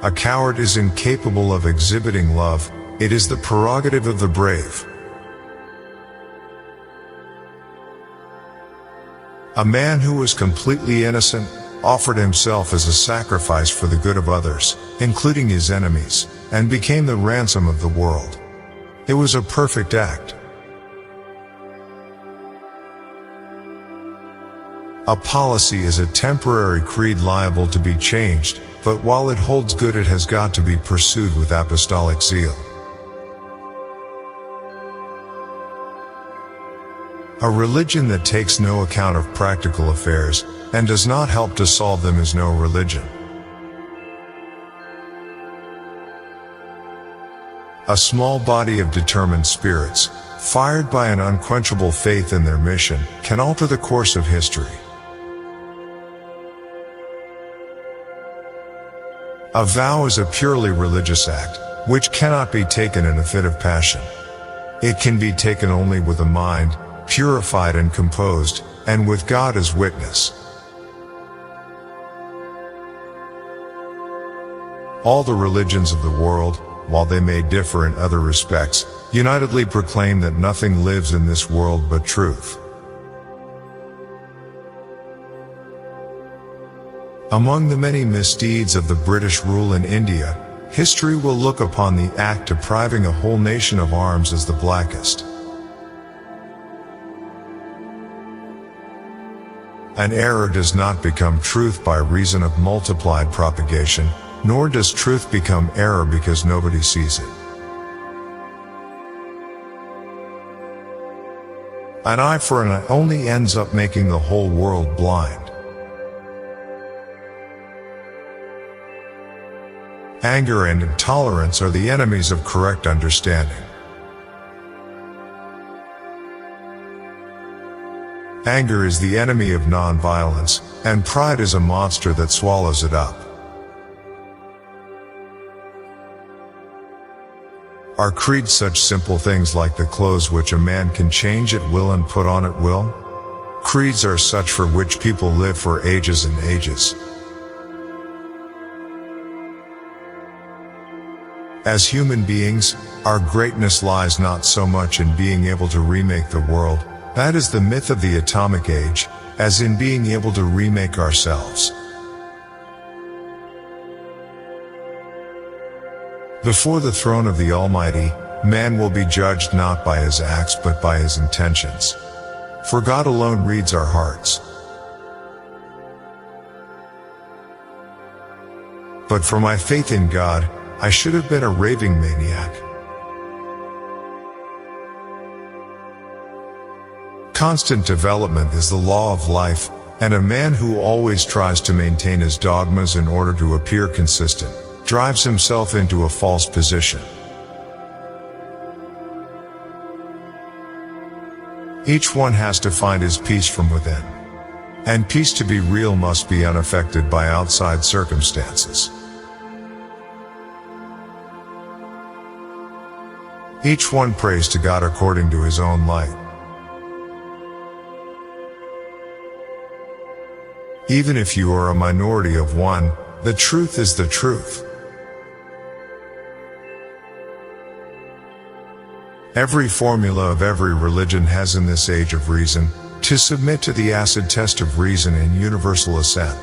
A coward is incapable of exhibiting love. It is the prerogative of the brave. A man who was completely innocent offered himself as a sacrifice for the good of others, including his enemies, and became the ransom of the world. It was a perfect act. A policy is a temporary creed liable to be changed, but while it holds good, it has got to be pursued with apostolic zeal. A religion that takes no account of practical affairs and does not help to solve them is no religion. A small body of determined spirits, fired by an unquenchable faith in their mission, can alter the course of history. A vow is a purely religious act, which cannot be taken in a fit of passion. It can be taken only with a mind purified and composed, and with God as witness. All the religions of the world, while they may differ in other respects, unitedly proclaim that nothing lives in this world but truth. Among the many misdeeds of the British rule in India, history will look upon the act depriving a whole nation of arms as the blackest. An error does not become truth by reason of multiplied propagation, nor does truth become error because nobody sees it. An eye for an eye only ends up making the whole world blind. Anger and intolerance are the enemies of correct understanding. Anger is the enemy of non-violence, and pride is a monster that swallows it up. Are creeds such simple things like the clothes which a man can change at will and put on at will? Creeds are such for which people live for ages and ages. As human beings, our greatness lies not so much in being able to remake the world, that is the myth of the atomic age, as in being able to remake ourselves. Before the throne of the Almighty, man will be judged not by his acts but by his intentions. For God alone reads our hearts. But for my faith in God, I should have been a raving maniac. Constant development is the law of life, and a man who always tries to maintain his dogmas in order to appear consistent, drives himself into a false position. Each one has to find his peace from within. And peace to be real must be unaffected by outside circumstances. Each one prays to God according to his own light. Even if you are a minority of one, the truth is the truth. Every formula of every religion has in this age of reason to submit to the acid test of reason in universal assent.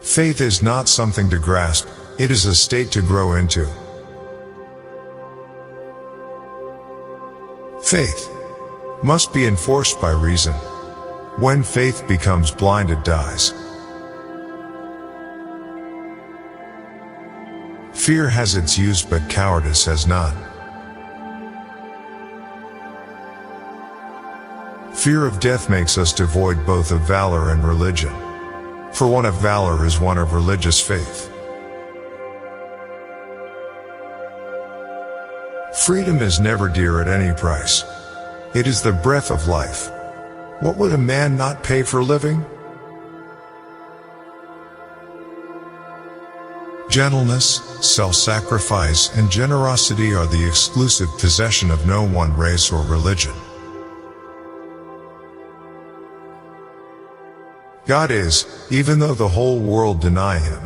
Faith is not something to grasp, it is a state to grow into. Faith must be enforced by reason. When faith becomes blind, it dies. Fear has its use, but cowardice has none. Fear of death makes us devoid both of valor and religion. For one of valor is one of religious faith. Freedom is never dear at any price. It is the breath of life. What would a man not pay for living? Gentleness, self-sacrifice, and generosity are the exclusive possession of no one race or religion. God is, even though the whole world deny him.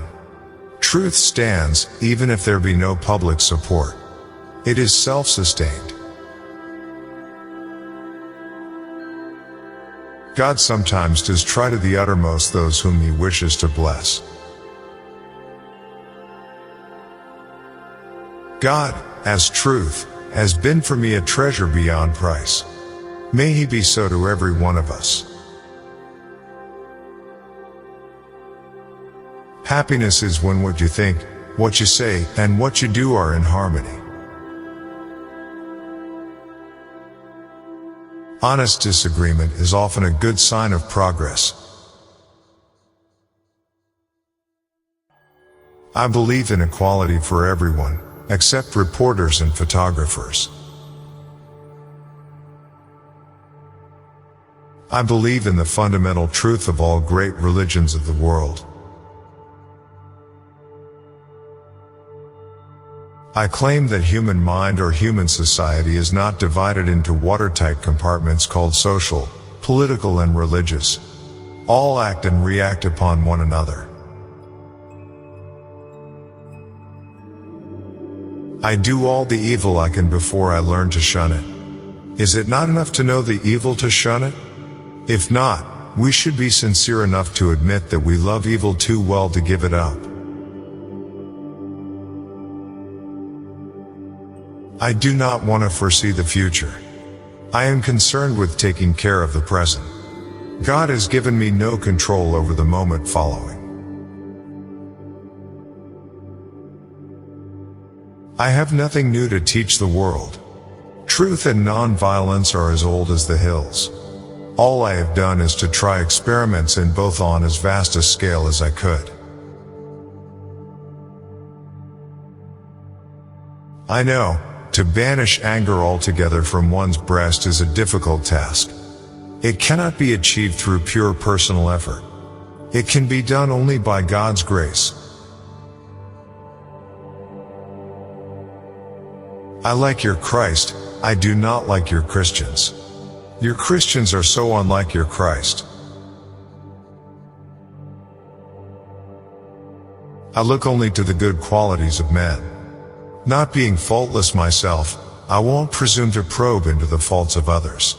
Truth stands, even if there be no public support. It is self-sustained. God sometimes does try to the uttermost those whom he wishes to bless. God, as truth, has been for me a treasure beyond price. May he be so to every one of us. Happiness is when what you think, what you say, and what you do are in harmony. Honest disagreement is often a good sign of progress. I believe in equality for everyone, except reporters and photographers. I believe in the fundamental truth of all great religions of the world. I claim that human mind or human society is not divided into watertight compartments called social, political, and religious. All act and react upon one another. I do all the evil I can before I learn to shun it. Is it not enough to know the evil to shun it? If not, we should be sincere enough to admit that we love evil too well to give it up. I do not want to foresee the future. I am concerned with taking care of the present. God has given me no control over the moment following. I have nothing new to teach the world. Truth and non-violence are as old as the hills. All I have done is to try experiments in both on as vast a scale as I could. I know, to banish anger altogether from one's breast is a difficult task. It cannot be achieved through pure personal effort. It can be done only by God's grace. I like your Christ, I do not like your Christians. Your Christians are so unlike your Christ. I look only to the good qualities of men. Not being faultless myself, I won't presume to probe into the faults of others.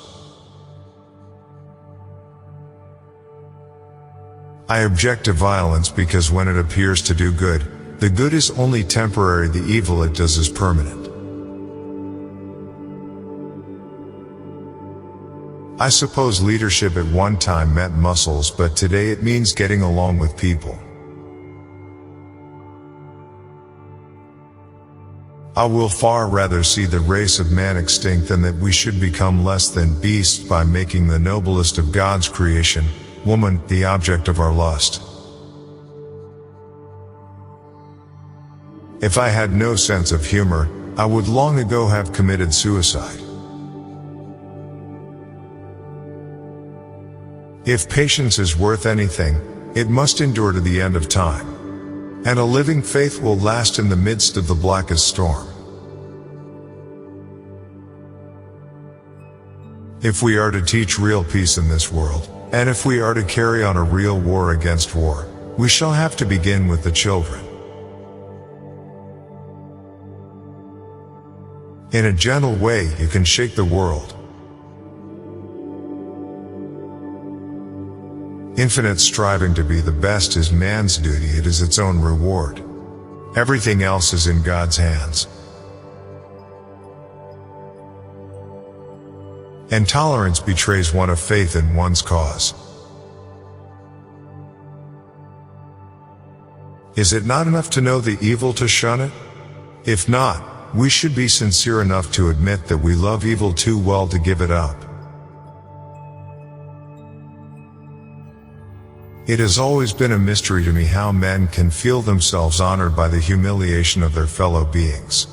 I object to violence because when it appears to do good, the good is only temporary, the evil it does is permanent. I suppose leadership at one time meant muscles, but today it means getting along with people. I will far rather see the race of man extinct than that we should become less than beasts by making the noblest of God's creation, woman, the object of our lust. If I had no sense of humor, I would long ago have committed suicide. If patience is worth anything, it must endure to the end of time. And a living faith will last in the midst of the blackest storm. If we are to teach real peace in this world, and if we are to carry on a real war against war, we shall have to begin with the children. In a gentle way, you can shake the world. Infinite striving to be the best is man's duty, it is its own reward. Everything else is in God's hands. Intolerance betrays one of faith in one's cause. Is it not enough to know the evil to shun it? If not, we should be sincere enough to admit that we love evil too well to give it up. It has always been a mystery to me how men can feel themselves honored by the humiliation of their fellow beings.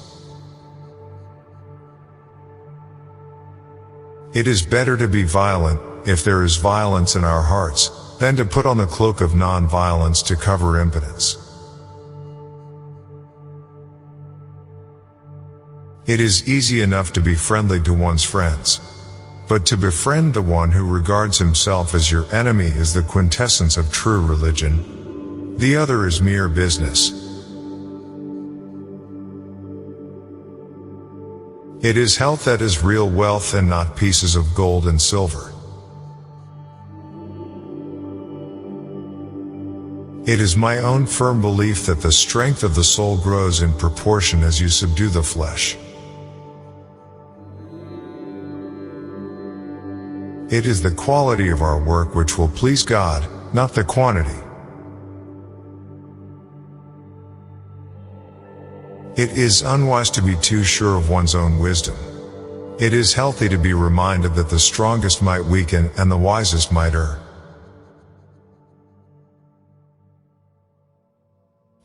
It is better to be violent, if there is violence in our hearts, than to put on the cloak of non-violence to cover impotence. It is easy enough to be friendly to one's friends. but to befriend the one who regards himself as your enemy is the quintessence of true religion. The other is mere business. It is health that is real wealth and not pieces of gold and silver. It is my own firm belief that the strength of the soul grows in proportion as you subdue the flesh. It is the quality of our work which will please God, not the quantity. It is unwise to be too sure of one's own wisdom. It is healthy to be reminded that the strongest might weaken and the wisest might err.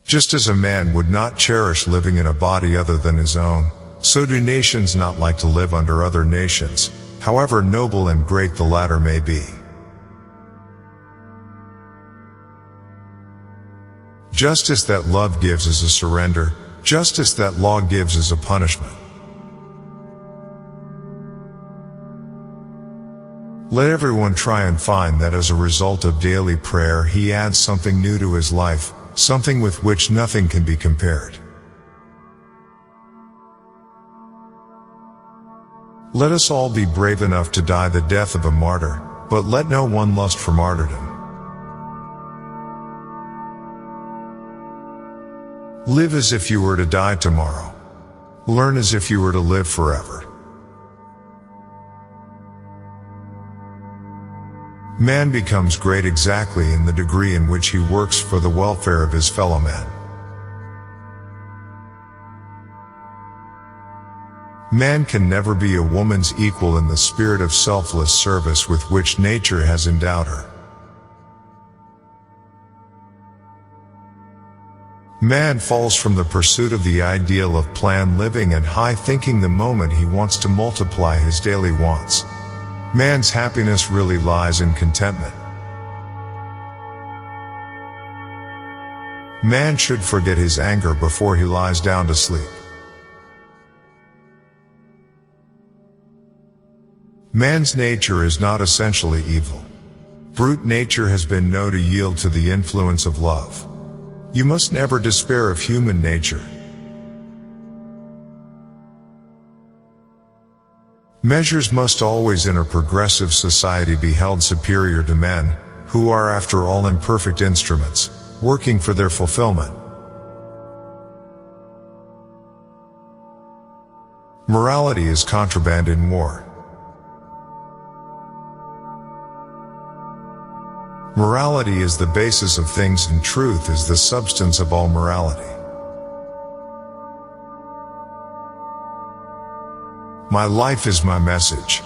Just as a man would not cherish living in a body other than his own, so do nations not like to live under other nations, however noble and great the latter may be. Justice that love gives is a surrender, justice that law gives is a punishment. Let everyone try and find that as a result of daily prayer he adds something new to his life, something with which nothing can be compared. Let us all be brave enough to die the death of a martyr, but let no one lust for martyrdom. Live as if you were to die tomorrow. Learn as if you were to live forever. Man becomes great exactly in the degree in which he works for the welfare of his fellow man. Man can never be a woman's equal in the spirit of selfless service with which nature has endowed her. Man falls from the pursuit of the ideal of planned living and high thinking the moment he wants to multiply his daily wants. Man's happiness really lies in contentment. Man should forget his anger before he lies down to sleep. Man's nature is not essentially evil. Brute nature has been known to yield to the influence of love. You must never despair of human nature. Measures must always in a progressive society be held superior to men, who are after all imperfect instruments, working for their fulfillment. Morality is contraband in war. Morality is the basis of things and truth is the substance of all morality. My life is my message.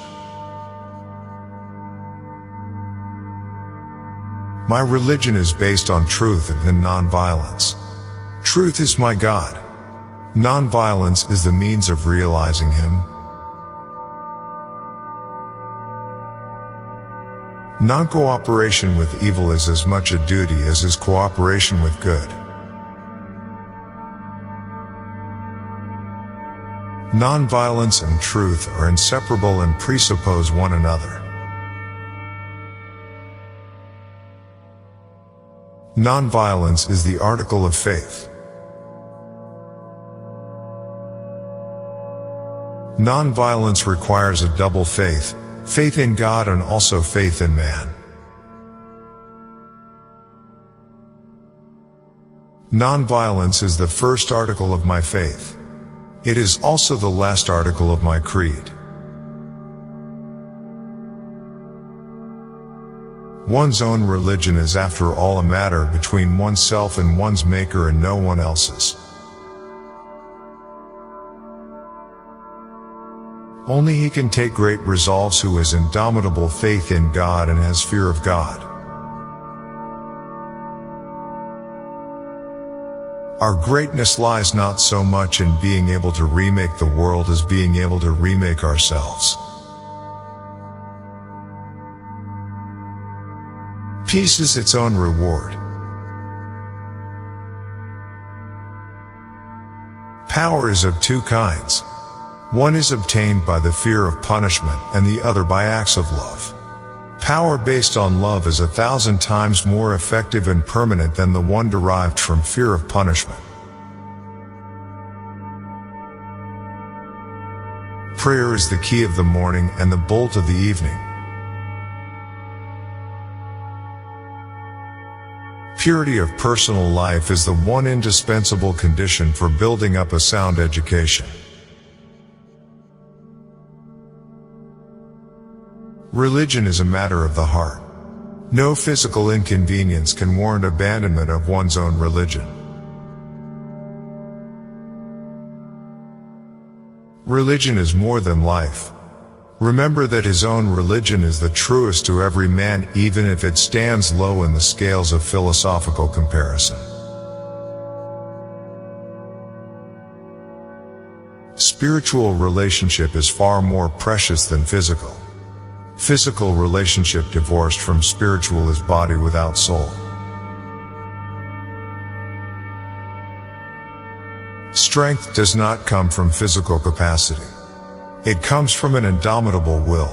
My religion is based on truth and non-violence. Truth is my God. Non-violence is the means of realizing Him. Non-cooperation with evil is as much a duty as is cooperation with good. Non-violence and truth are inseparable and presuppose one another. Non-violence is the article of faith. Non-violence requires a double faith, faith in God and also faith in man. Non-violence is the first article of my faith. It is also the last article of my creed. One's own religion is after all a matter between oneself and one's Maker and no one else's. Only he can take great resolves who has indomitable faith in God and has fear of God. Our greatness lies not so much in being able to remake the world as being able to remake ourselves. Peace is its own reward. Power is of two kinds. One is obtained by the fear of punishment and the other by acts of love. Power based on love is 1,000 times more effective and permanent than the one derived from fear of punishment. Prayer is the key of the morning and the bolt of the evening. Purity of personal life is the one indispensable condition for building up a sound education. Religion is a matter of the heart. No physical inconvenience can warrant abandonment of one's own religion. Religion is more than life. Remember that his own religion is the truest to every man, even if it stands low in the scales of philosophical comparison. Spiritual relationship is far more precious than physical. Physical relationship divorced from spiritual is body without soul. Strength does not come from physical capacity. It comes from an indomitable will.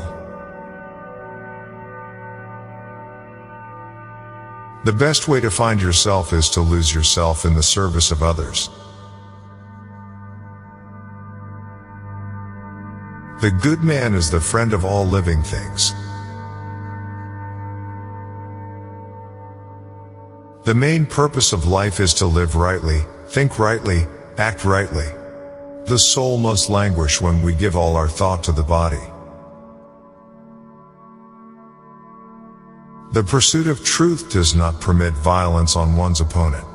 The best way to find yourself is to lose yourself in the service of others. The good man is the friend of all living things. The main purpose of life is to live rightly, think rightly, act rightly. The soul must languish when we give all our thought to the body. The pursuit of truth does not permit violence on one's opponent.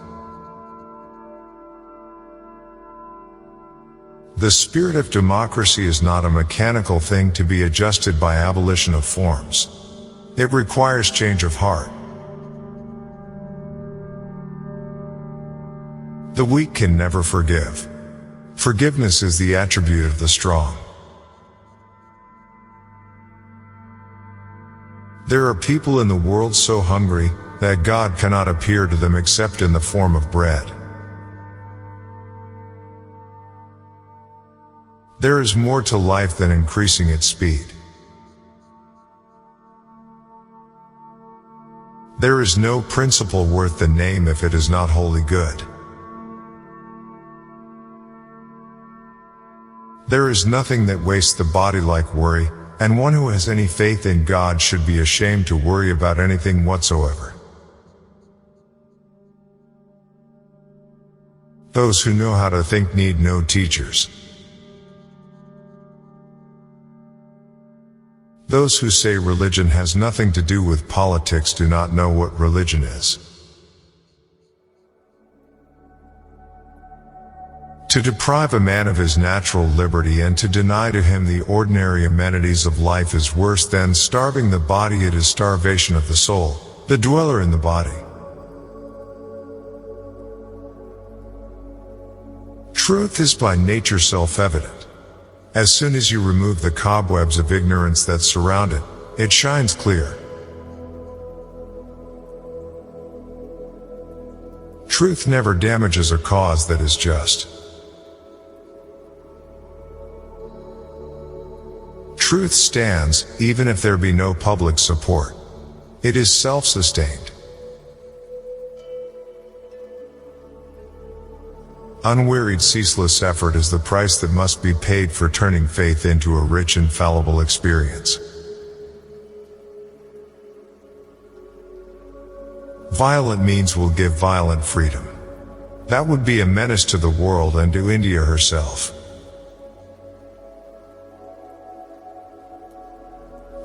The spirit of democracy is not a mechanical thing to be adjusted by abolition of forms. It requires change of heart. The weak can never forgive. Forgiveness is the attribute of the strong. There are people in the world so hungry that God cannot appear to them except in the form of bread. There is more to life than increasing its speed. There is no principle worth the name if it is not wholly good. There is nothing that wastes the body like worry, and one who has any faith in God should be ashamed to worry about anything whatsoever. Those who know how to think need no teachers. Those who say religion has nothing to do with politics do not know what religion is. To deprive a man of his natural liberty and to deny to him the ordinary amenities of life is worse than starving the body. It is starvation of the soul, the dweller in the body. Truth is by nature self-evident. As soon as you remove the cobwebs of ignorance that surround it, it shines clear. Truth never damages a cause that is just. Truth stands, even if there be no public support. It is self-sustained. Unwearied ceaseless effort is the price that must be paid for turning faith into a rich and fallible experience. Violent means will give violent freedom. That would be a menace to the world and to India herself.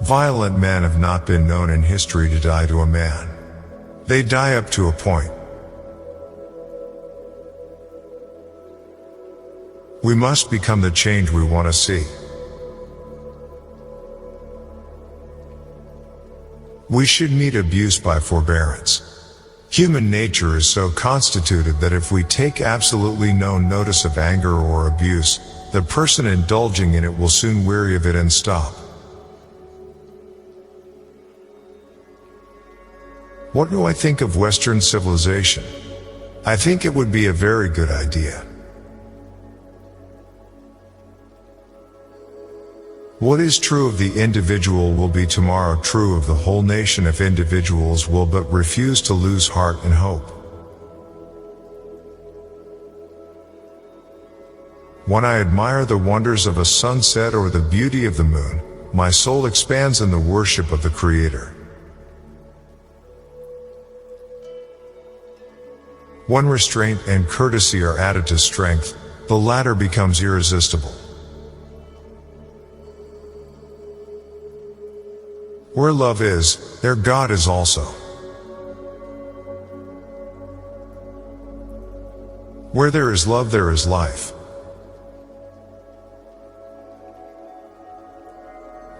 Violent men have not been known in history to die to a man. They die up to a point. We must become the change we want to see. We should meet abuse by forbearance. Human nature is so constituted that if we take absolutely no notice of anger or abuse, the person indulging in it will soon weary of it and stop. What do I think of Western civilization? I think it would be a very good idea. What is true of the individual will be tomorrow true of the whole nation if individuals will but refuse to lose heart and hope. When I admire the wonders of a sunset or the beauty of the moon, my soul expands in the worship of the Creator. When restraint and courtesy are added to strength, the latter becomes irresistible. Where love is, there God is also. Where there is love, there is life.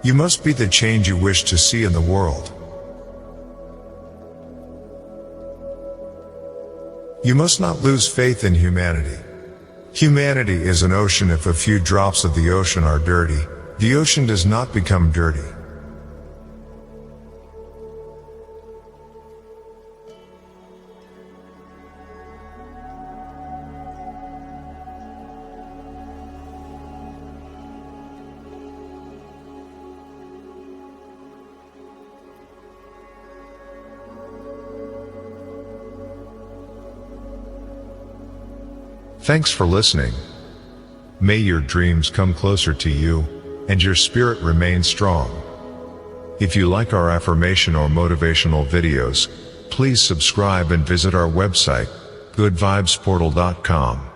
You must be the change you wish to see in the world. You must not lose faith in humanity. Humanity is an ocean. If a few drops of the ocean are dirty, the ocean does not become dirty. Thanks for listening. May your dreams come closer to you, and your spirit remain strong. If you like our affirmation or motivational videos, please subscribe and visit our website, goodvibesportal.com.